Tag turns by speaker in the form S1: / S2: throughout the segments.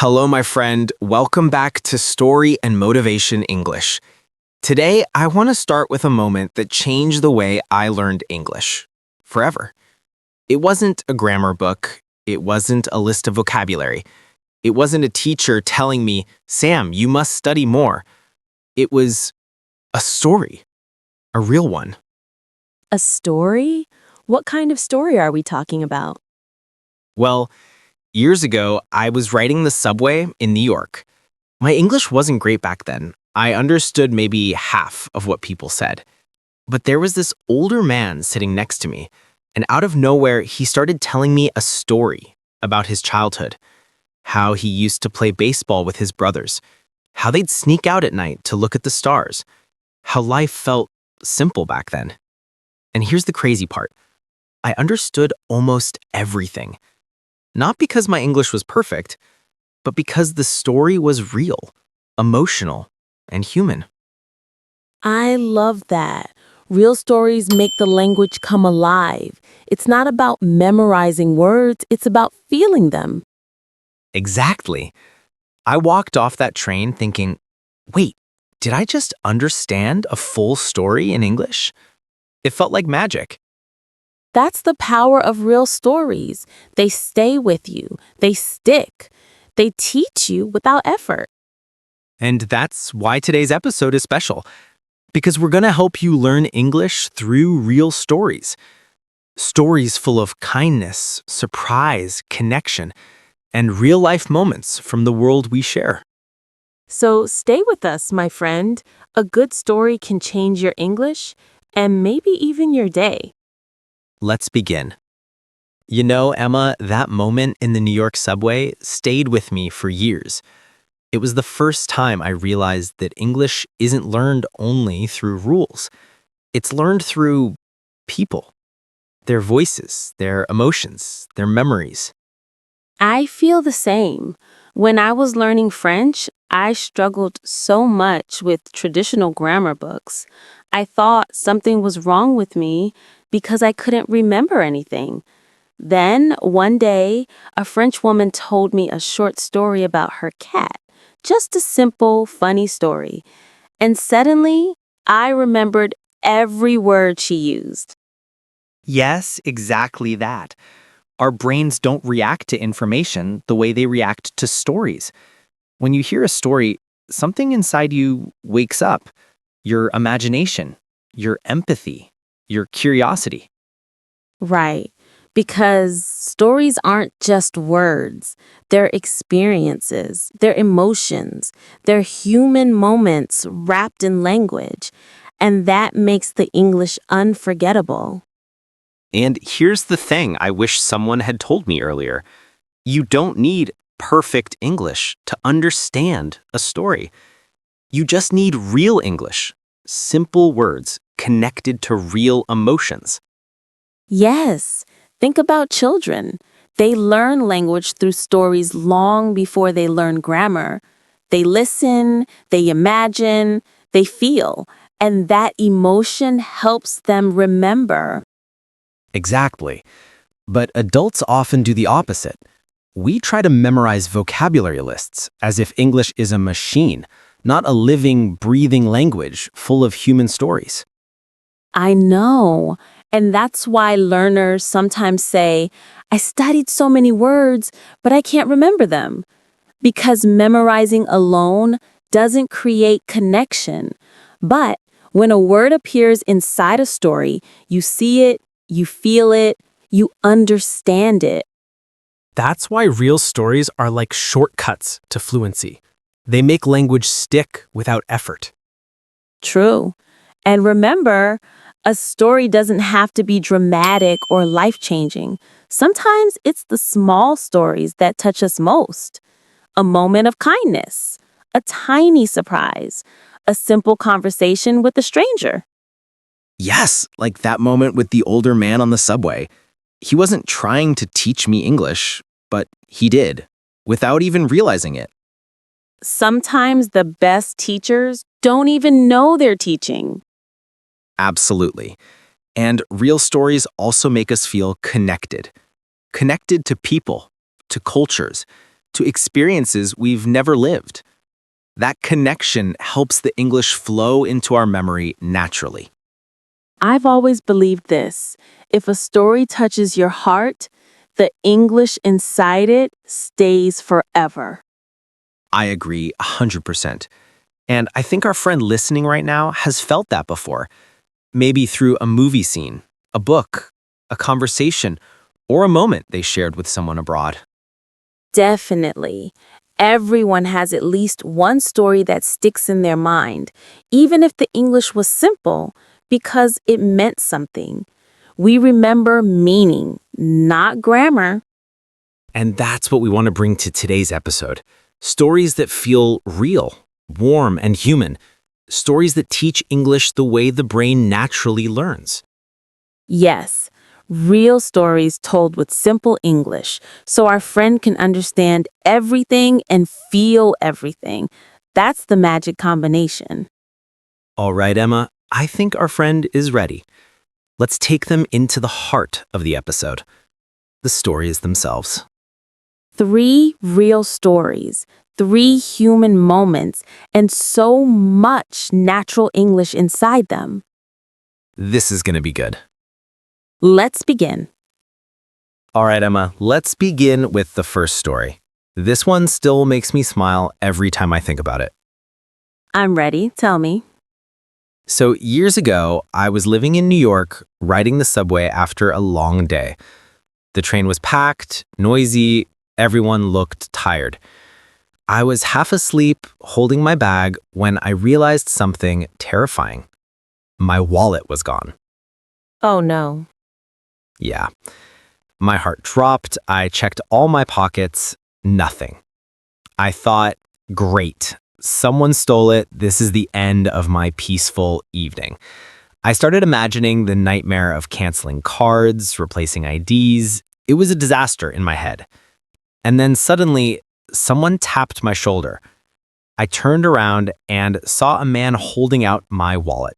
S1: Hello, my friend. Welcome back to Story and Motivation English. Today, I want to start with a moment that changed the way I learned English forever. It wasn't a grammar book. It wasn't a list of vocabulary. It wasn't a teacher telling me, Sam, you must study more. It was a story, a real one.
S2: A story? What kind of story are we talking about?
S1: Well, years ago, I was riding the subway in New York. My English wasn't great back then. I understood maybe half of what people said. But there was this older man sitting next to me, and out of nowhere, he started telling me a story about his childhood, how he used to play baseball with his brothers, how they'd sneak out at night to look at the stars, how life felt simple back then. And here's the crazy part. I understood almost everything. Not because my English was perfect, but because the story was real, emotional, and human.
S2: I love that. Real stories make the language come alive. It's not about memorizing words, it's about feeling them.
S1: Exactly. I walked off that train thinking, wait, did I just understand a full story in English? It felt like magic.
S2: That's the power of real stories. They stay with you, they stick, they teach you without effort.
S1: And that's why today's episode is special, because we're going to help you learn English through real stories. Stories full of kindness, surprise, connection, and real-life moments from the world we share.
S2: So stay with us, my friend. A good story can change your English and maybe even your day.
S1: Let's begin. You know, Emma, that moment in the New York subway stayed with me for years. It was the first time I realized that English isn't learned only through rules. It's learned through people, their voices, their emotions, their memories.
S2: I feel the same. When I was learning French, I struggled so much with traditional grammar books. I thought something was wrong with me because I couldn't remember anything. Then, one day, a French woman told me a short story about her cat. Just a simple, funny story. And suddenly, I remembered every word she used.
S1: Yes, exactly that. Our brains don't react to information the way they react to stories. When you hear a story, something inside you wakes up. Your imagination, your empathy, your curiosity.
S2: Right. Because stories aren't just words. They're experiences, they're emotions, they're human moments wrapped in language. And that makes the English unforgettable.
S1: And here's the thing I wish someone had told me earlier. You don't need perfect English to understand a story. You just need real English, simple words connected to real emotions.
S2: Yes, think about children. They learn language through stories long before they learn grammar. They listen, they imagine, they feel, and that emotion helps them remember.
S1: Exactly. But adults often do the opposite. We try to memorize vocabulary lists as if English is a machine, not a living, breathing language full of human stories.
S2: I know. And that's why learners sometimes say, I studied so many words, but I can't remember them. Because memorizing alone doesn't create connection. But when a word appears inside a story, you see it, you feel it, you understand it.
S1: That's why real stories are like shortcuts to fluency. They make language stick without effort.
S2: True. And remember, a story doesn't have to be dramatic or life-changing. Sometimes it's the small stories that touch us most. A moment of kindness, a tiny surprise, a simple conversation with a stranger.
S1: Yes, like that moment with the older man on the subway. He wasn't trying to teach me English, but he did, without even realizing it.
S2: Sometimes the best teachers don't even know they're teaching.
S1: Absolutely. And real stories also make us feel connected. Connected to people, to cultures, to experiences we've never lived. That connection helps the English flow into our memory naturally.
S2: I've always believed this. If a story touches your heart, the English inside it stays forever.
S1: I agree 100%. And I think our friend listening right now has felt that before. Maybe through a movie scene, a book, a conversation, or a moment they shared with someone abroad.
S2: Definitely. Everyone has at least one story that sticks in their mind, even if the English was simple, because it meant something. We remember meaning, not grammar.
S1: And that's what we want to bring to today's episode. Stories that feel real, warm, and human. Stories that teach English the way the brain naturally learns.
S2: Yes, real stories told with simple English, so our friend can understand everything and feel everything. That's the magic combination.
S1: All right, Emma, I think our friend is ready. Let's take them into the heart of the episode, the stories themselves.
S2: 3 real stories, 3 human moments, and so much natural English inside them.
S1: This is going to be good.
S2: Let's begin.
S1: All right, Emma, let's begin with the first story. This one still makes me smile every time I think about it.
S2: I'm ready. Tell me.
S1: So, years ago, I was living in New York, riding the subway after a long day. The train was packed, noisy, everyone looked tired. I was half asleep, holding my bag, when I realized something terrifying. My wallet was gone.
S2: Oh no.
S1: Yeah. My heart dropped. I checked all my pockets. Nothing. I thought, great. Someone stole it. This is the end of my peaceful evening. I started imagining the nightmare of canceling cards, replacing IDs. It was a disaster in my head. And then suddenly, someone tapped my shoulder. I turned around and saw a man holding out my wallet.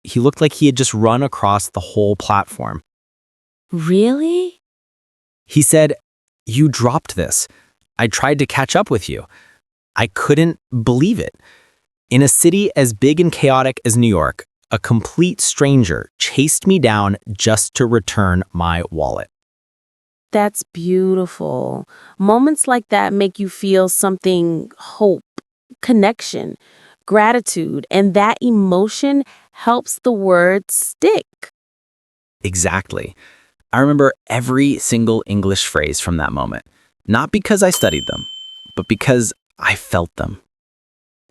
S1: He looked like he had just run across the whole platform.
S2: Really?
S1: He said, "You dropped this. I tried to catch up with you." I couldn't believe it. In a city as big and chaotic as New York, a complete stranger chased me down just to return my wallet.
S2: That's beautiful. Moments like that make you feel something hope, connection, gratitude, and that emotion helps the word stick.
S1: Exactly. I remember every single English phrase from that moment, not because I studied them, but because I felt them.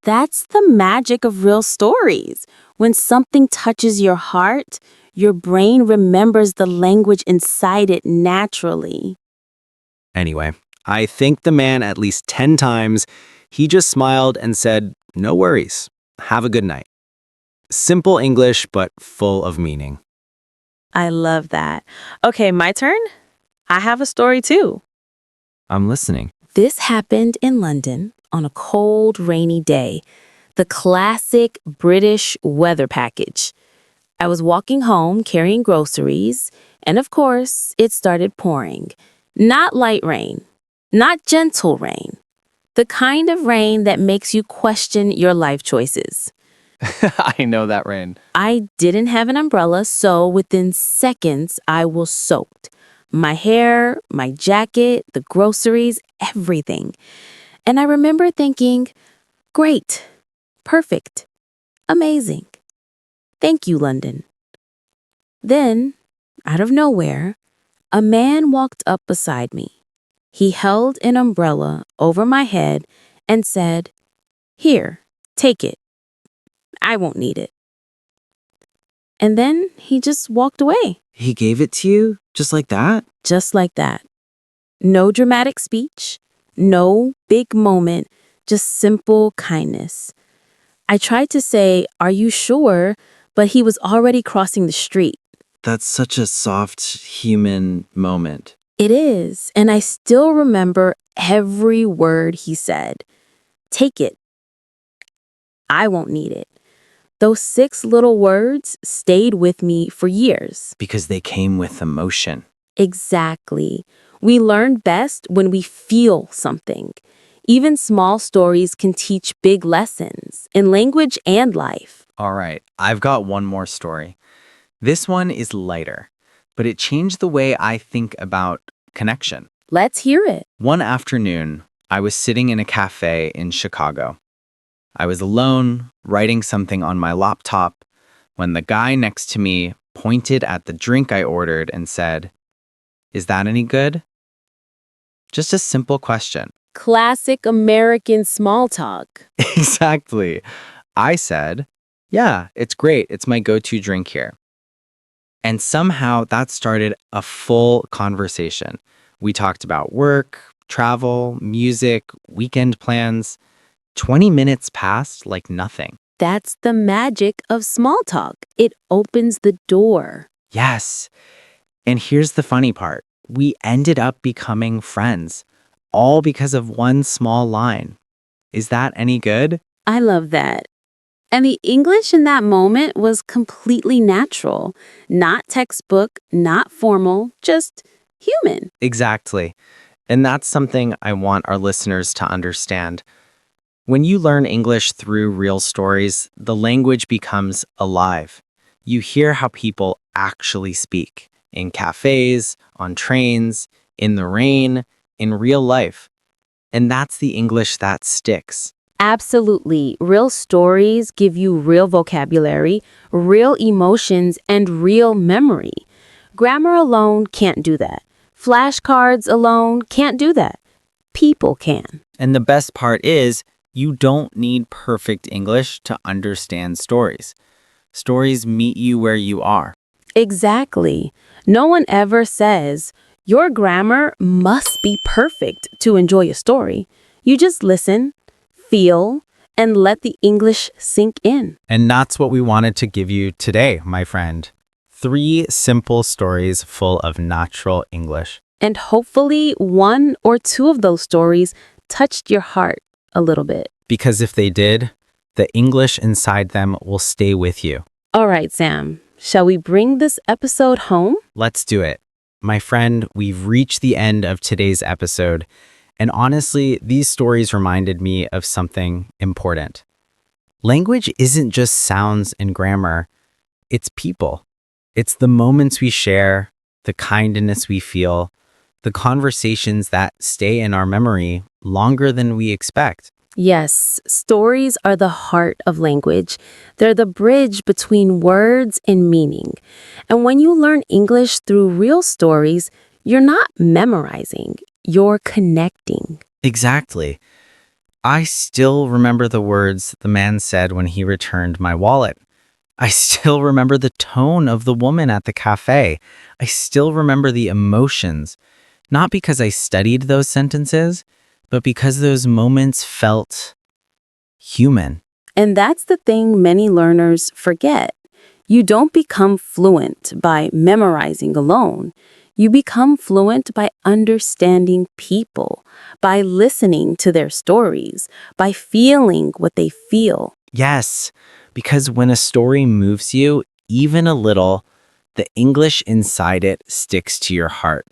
S2: That's the magic of real stories. When something touches your heart, your brain remembers the language inside it naturally.
S1: Anyway, I thanked the man at least 10 times. He just smiled and said, "No worries. Have a good night." Simple English, but full of meaning.
S2: I love that. Okay, my turn. I have a story too.
S1: I'm listening.
S2: This happened in London on a cold, rainy day. The classic British weather package. I was walking home carrying groceries, and of course, it started pouring. Not light rain, not gentle rain. The kind of rain that makes you question your life choices.
S3: I know that rain.
S2: I didn't have an umbrella, so within seconds, I was soaked. My hair, my jacket, the groceries, everything. And I remember thinking, great, perfect, amazing. Thank you, London. Then, out of nowhere, a man walked up beside me. He held an umbrella over my head and said, "Here, take it. I won't need it." And then he just walked away,
S1: He gave it to you just like that?
S2: just like that. No dramatic speech, no big moment, just simple kindness. I tried to say, "Are you sure?" But he was already crossing the street.
S4: That's such a soft human moment.
S2: It is, and I still remember every word he said. Take it. I won't need it. Those 6 little words stayed with me for years.
S4: Because they came with emotion.
S2: Exactly. We learn best when we feel something. Even small stories can teach big lessons in language and life.
S3: All right, I've got one more story. This one is lighter, but it changed the way I think about connection.
S2: Let's hear it.
S3: One afternoon, I was sitting in a cafe in Chicago. I was alone, writing something on my laptop, when the guy next to me pointed at the drink I ordered and said, "Is that any good?" Just a simple question.
S2: Classic American small talk.
S3: Exactly. I said, "Yeah, it's great. It's my go-to drink here." And somehow that started a full conversation. We talked about work, travel, music, weekend plans. 20 minutes passed like nothing.
S2: That's the magic of small talk. It opens the door.
S3: Yes. And here's the funny part. We ended up becoming friends, all because of one small line. Is that any good?
S2: I love that. And the English in that moment was completely natural, not textbook, not formal, just human.
S3: Exactly. And that's something I want our listeners to understand. When you learn English through real stories, the language becomes alive. You hear how people actually speak in cafes, on trains, in the rain, in real life. And that's the English that sticks.
S2: Absolutely. Real stories give you real vocabulary, real emotions, and real memory. Grammar alone can't do that. Flashcards alone can't do that. People can.
S3: And the best part is, you don't need perfect English to understand stories. Stories meet you where you are.
S2: Exactly. No one ever says, your grammar must be perfect to enjoy a story. You just listen, feel, and let the English sink in.
S1: And that's what we wanted to give you today, my friend. 3 simple stories full of natural English.
S2: And hopefully, one or two of those stories touched your heart a little bit.
S1: Because if they did, the English inside them will stay with you.
S2: All right, Sam, shall we bring this episode home?
S1: Let's do it. My friend, we've reached the end of today's episode. And honestly, these stories reminded me of something important. Language isn't just sounds and grammar, it's people. It's the moments we share, the kindness we feel, the conversations that stay in our memory longer than we expect.
S2: Yes, stories are the heart of language. They're the bridge between words and meaning. And when you learn English through real stories, you're not memorizing, you're connecting.
S1: Exactly. I still remember the words the man said when he returned my wallet. I still remember the tone of the woman at the cafe. I still remember the emotions, not because I studied those sentences, but because those moments felt human.
S2: And that's the thing many learners forget. You don't become fluent by memorizing alone. You become fluent by understanding people, by listening to their stories, by feeling what they feel.
S1: Yes, because when a story moves you even a little, the English inside it sticks to your heart.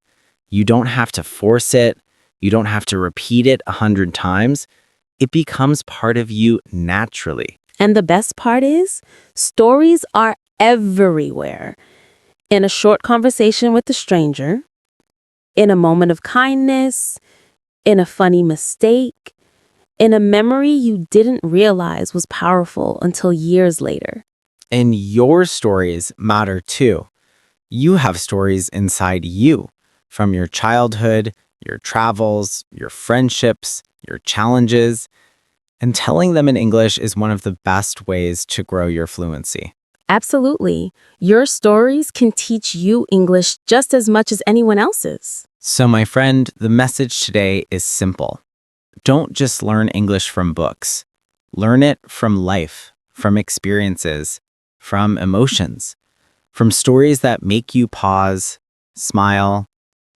S1: You don't have to force it. You don't have to repeat it 100 times. It becomes part of you naturally.
S2: And the best part is, stories are everywhere. In a short conversation with a stranger, in a moment of kindness, in a funny mistake, in a memory you didn't realize was powerful until years later.
S1: And your stories matter too. You have stories inside you from your childhood, your travels, your friendships, your challenges. And telling them in English is one of the best ways to grow your fluency.
S2: Absolutely. Your stories can teach you English just as much as anyone else's.
S1: So, my friend, the message today is simple. Don't just learn English from books. Learn it from life, from experiences, from emotions, from stories that make you pause, smile,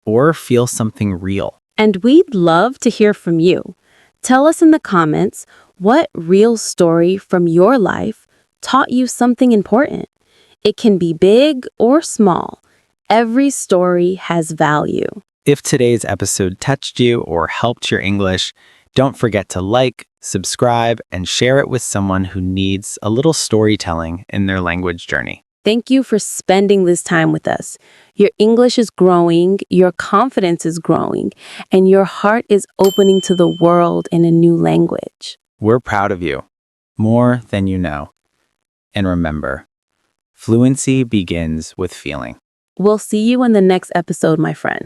S1: or feel something real.
S2: And we'd love to hear from you. Tell us in the comments what real story from your life taught you something important. It can be big or small. Every story has value.
S3: If today's episode touched you or helped your English, don't forget to like, subscribe, and share it with someone who needs a little storytelling in their language journey.
S2: Thank you for spending this time with us. Your English is growing, your confidence is growing, and your heart is opening to the world in a new language.
S3: We're proud of you, more than you know. And remember, fluency begins with feeling.
S2: We'll see you in the next episode, my friend.